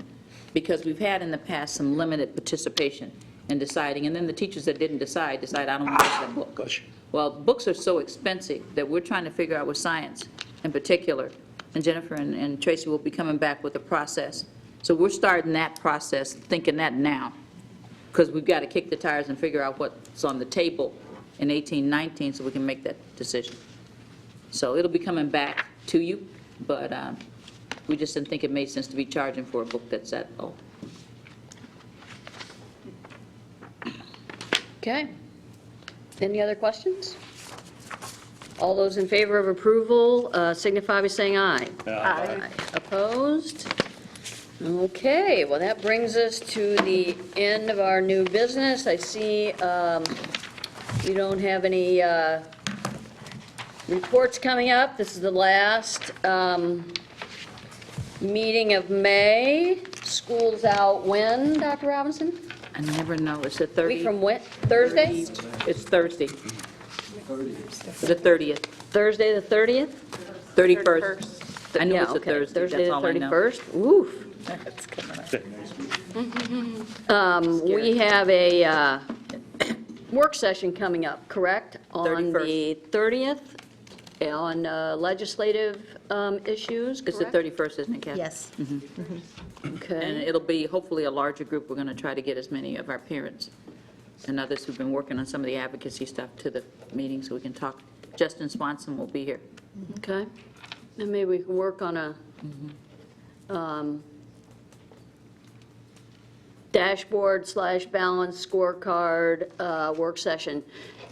because we've had in the past some limited participation in deciding, and then the teachers that didn't decide, I don't want to use that book. Well, books are so expensive that we're trying to figure out with science in particular, and Jennifer and Tracy will be coming back with a process. So we're starting that process, thinking that now, because we've got to kick the tires and figure out what's on the table in 1819 so we can make that decision. So it'll be coming back to you, but we just didn't think it made sense to be charging for a book that's that old. Okay. Any other questions? All those in favor of approval signify by saying aye. Aye. Opposed? Okay, well, that brings us to the end of our new business. I see we don't have any reports coming up. This is the last meeting of May. School's out when, Dr. Robinson? I never know, it's the 30th. Week from when? Thursday? It's Thursday. The 30th, Thursday, the 30th? 31st. I know Yeah, it's a okay. Thursday, Thursday, that's the all I know. 31st? Oof. That's coming up. We have a work session coming up, correct? On the 30th, on legislative issues, It's the correct? 31st, isn't it, Kathy? Yes. And Okay, it'll be hopefully a larger group. We're going to try to get as many of our parents and others who've been working on some of the advocacy stuff to the meeting so we can talk. Justin Swanson will be here. okay. And maybe we can work on a dashboard/balance scorecard work session.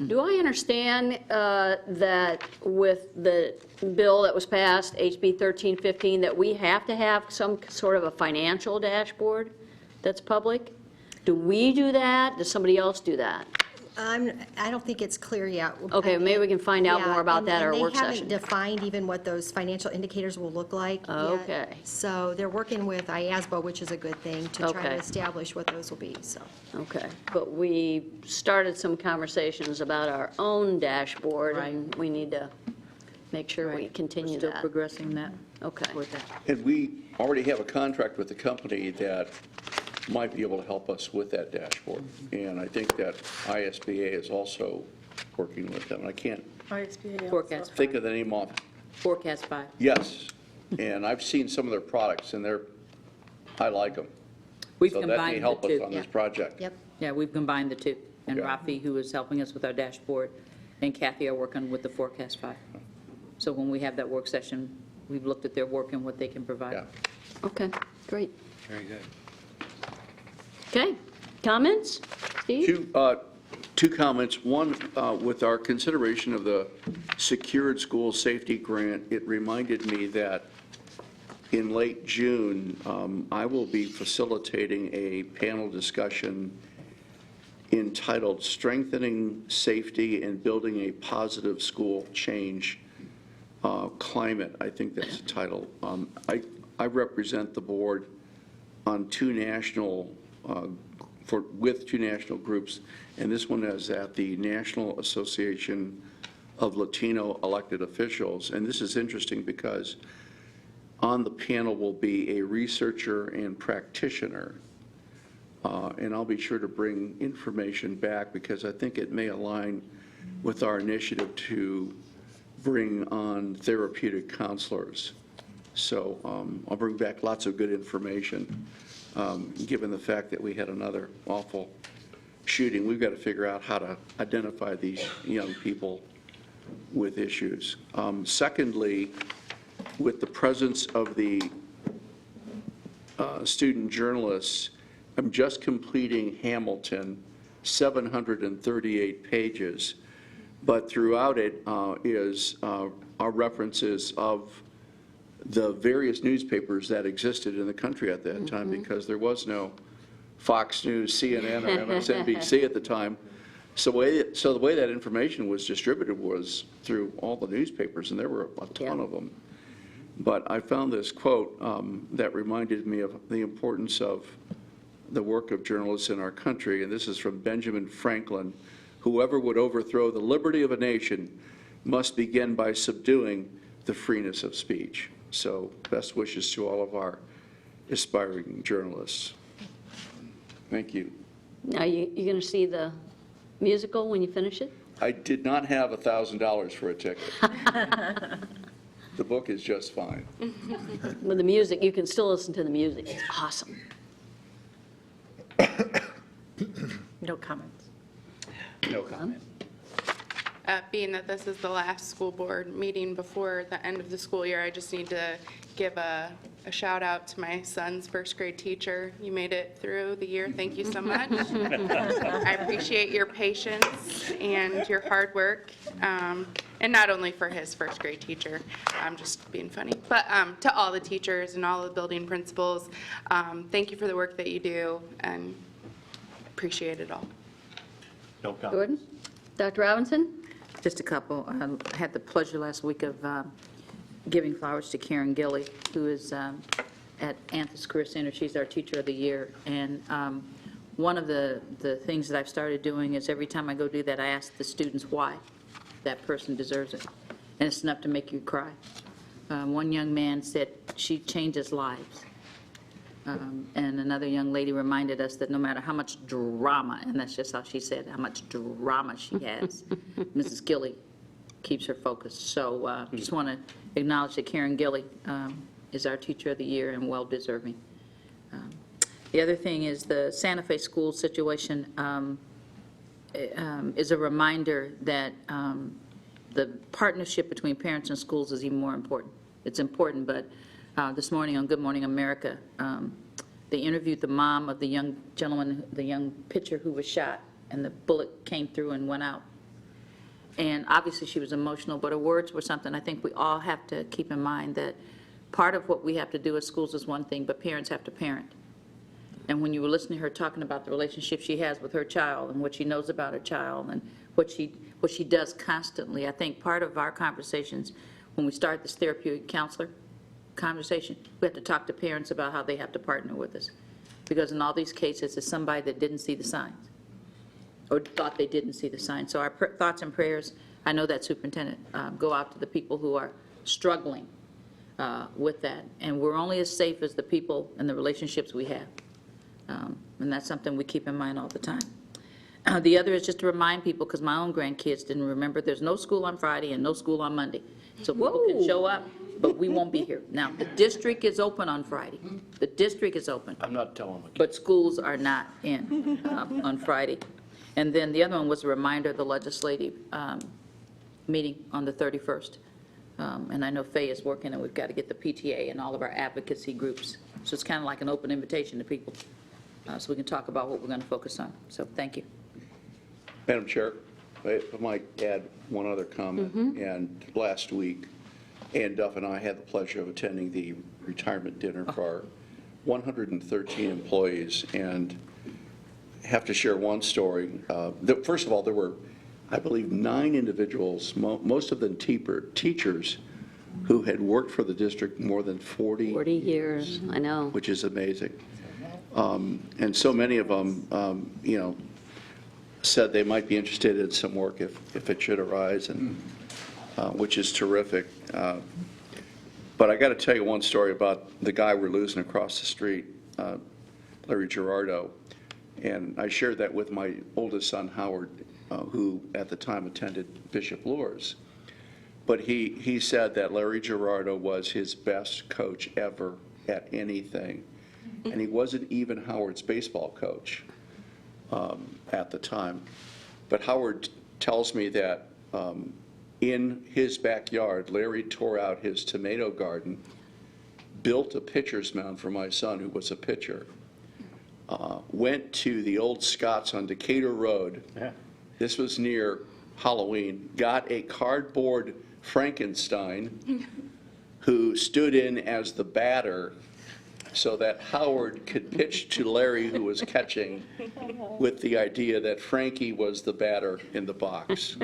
Do I understand that with the bill that was passed, HB 1315, that we have to have some sort of a financial dashboard that's public? Do we do that? Does somebody else do that? I don't think it's clear yet. Okay, maybe we can find out more about that at our work And they session. haven't defined even what those financial indicators will look like yet. Okay. So they're working with IASBO, which is a good thing, to try Okay. to establish what those will be, so. Okay, but we started some conversations about our own dashboard, and we need to make sure we continue We're still that. progressing that. Okay. With that. And we already have a contract with the company that might be able to help us with that dashboard. And I think that ISBA is also working with them. I can't Forecast think of the name off. Forecast 5. Yes, and I've seen some of their products, and I like them. We've So that may combined the help us two. on this project. Yep. Yeah, we've combined the two. And Okay. Rafi, who is helping us with our dashboard, and Kathy are working with the Forecast 5. So when we have that work session, we've looked at their work and what they can provide. Yeah. Okay, great. Very good. Okay, comments? Steve? Two comments. One, with our consideration of the Secured School Safety Grant, it reminded me that in late June, I will be facilitating a panel discussion entitled Strengthening Safety and Building a Positive School Change Climate. I think that's the title. I represent the board on two national with two national groups, and this one is at the National Association of Latino Elected Officials. And this is interesting because on the panel will be a researcher and practitioner, and I'll be sure to bring information back because I think it may align with our initiative to bring on therapeutic counselors. So I'll bring back lots of good information. Given the fact that we had another awful shooting, we've got to figure out how to identify these young people with issues. Secondly, with the presence of the student journalists, I'm just completing Hamilton, 738 pages, but throughout it is our references of the various newspapers that existed in the country at that time, because there was no Fox News, CNN, or MSNBC at the time. So the way that information was distributed was through all the newspapers, and there were a ton of them. But I found this quote that reminded me of the importance of the work of journalists in our country, and this is from Benjamin Franklin. "Whoever would overthrow the liberty of a nation must begin by subduing the freeness of speech. So best wishes to all of our aspiring journalists. Thank you. Now, you going to see the musical when you finish it? I did not have $1,000 for a ticket. The book is just fine. With the music, you can still listen to the music. It's awesome. No comments. No comment. Being that this is the last school board meeting before the end of the school year, I just need to give a shout out to my son's first grade teacher. You made it through the year. Thank you so much. I appreciate your patience and your hard work. And not only for his first grade teacher, I'm just being funny, but to all the teachers and all the building principals, thank you for the work that you do and appreciate it all. No comment. Gordon? Dr. Robinson? Just a couple. I had the pleasure last week of giving flowers to Karen Gilly, who is at Anthony's Career Center. She's our Teacher of the Year. And one of the things that I've started doing is every time I go do that, I ask the students why that person deserves it. And it's enough to make you cry. One young man said she changes lives. And another young lady reminded us that no matter how much drama, and that's just how she said, how much drama she has, Mrs. Gilly keeps her focused. So just want to acknowledge that Karen Gilly is our Teacher of the Year and well-deserving. The other thing is the Santa Fe school situation is a reminder that the partnership between parents and schools is even more important. It's important, but this morning on Good Morning America, they interviewed the mom of the young gentleman, the young pitcher who was shot, and the bullet came through and went out. And obviously she was emotional, but her words were something I think we all have to keep in mind, that part of what we have to do as schools is one thing, but parents have to parent. And when you were listening to her talking about the relationship she has with her child and what she knows about her child and what she does constantly, I think part of our conversations when we start this therapeutic counselor conversation, we have to talk to parents about how they have to partner with us. Because in all these cases, it's somebody that didn't see the signs or thought they didn't see the signs. So our thoughts and prayers, I know that superintendent, go out to the people who are struggling with that. And we're only as safe as the people and the relationships we have. And that's something we keep in mind all the time. The other is just to remind people, because my own grandkids didn't remember, there's no school on Friday and no school on Monday. So people can show up, but we won't be here. Now, the district is open on Friday. The district is open. I'm not telling them. But schools are not in on Friday. And then the other one was a reminder of the legislative meeting on the 31st. And I know Faye is working, and we've got to get the PTA and all of our advocacy groups. So it's kind of like an open invitation to people, so we can talk about what we're going to focus on. So thank you. Madam Chair, I might add one other comment. And last week, Ann Duff and I had the pleasure of attending the retirement dinner for our 113 employees, and have to share one story. First of all, there were, I believe, 9 individuals, most of them teachers, who had worked for the district more than 40 years, I know. which is amazing. And so many of them, said they might be interested in some work if it should arise, and which is terrific. But I got to tell you one story about the guy we're losing across the street, Larry Gerardo. And I shared that with my oldest son, Howard, who at the time attended Bishop Luers. But he said that Larry Gerardo was his best coach ever at anything. And he wasn't even Howard's baseball coach at the time. But Howard tells me that in his backyard, Larry tore out his tomato garden, built a pitcher's mound for my son, who was a pitcher, went to the old Scots on Decatur Road. Yeah. This was near Halloween, got a cardboard Frankenstein who stood in as the batter so that Howard could pitch to Larry, who was catching, with the idea that Frankie was the batter in the box.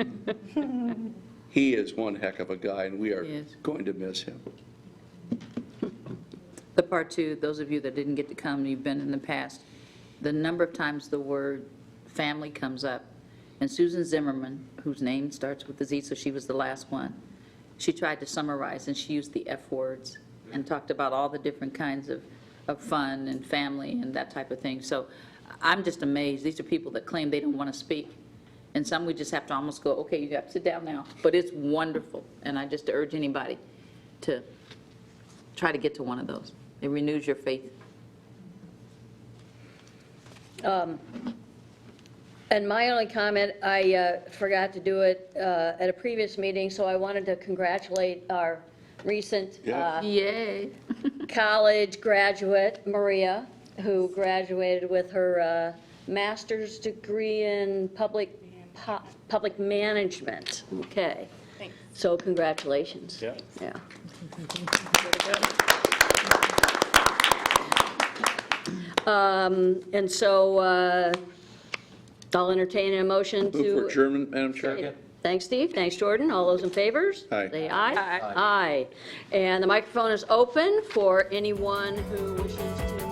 He is one heck of a guy, and we are going to miss him. The part two, those of you that didn't get to come, you've been in the past, the number of times the word family comes up And Susan Zimmerman, whose name starts with a Z, so she was the last one, she tried to summarize, and she used the F words and talked about all the different kinds of fun and family and that type of thing. So I'm just amazed. These are people that claim they don't want to speak. And some we just have to almost go, okay, you have to sit down now. But it's wonderful, and I just urge anybody to try to get to one of those. It renews your faith. And my only comment, I forgot to do it at a previous meeting, so I wanted to congratulate our recent Yay. college graduate, Maria, who graduated with her master's degree in public management. Okay. Thanks. So congratulations. Yeah. Yeah. And so I'll entertain a motion to. Move for adjournment, Madam Chair. Second. Thanks, Steve. Thanks, Jordan. All those in favors? Aye. Say aye. Aye. And the microphone is open for anyone who wishes to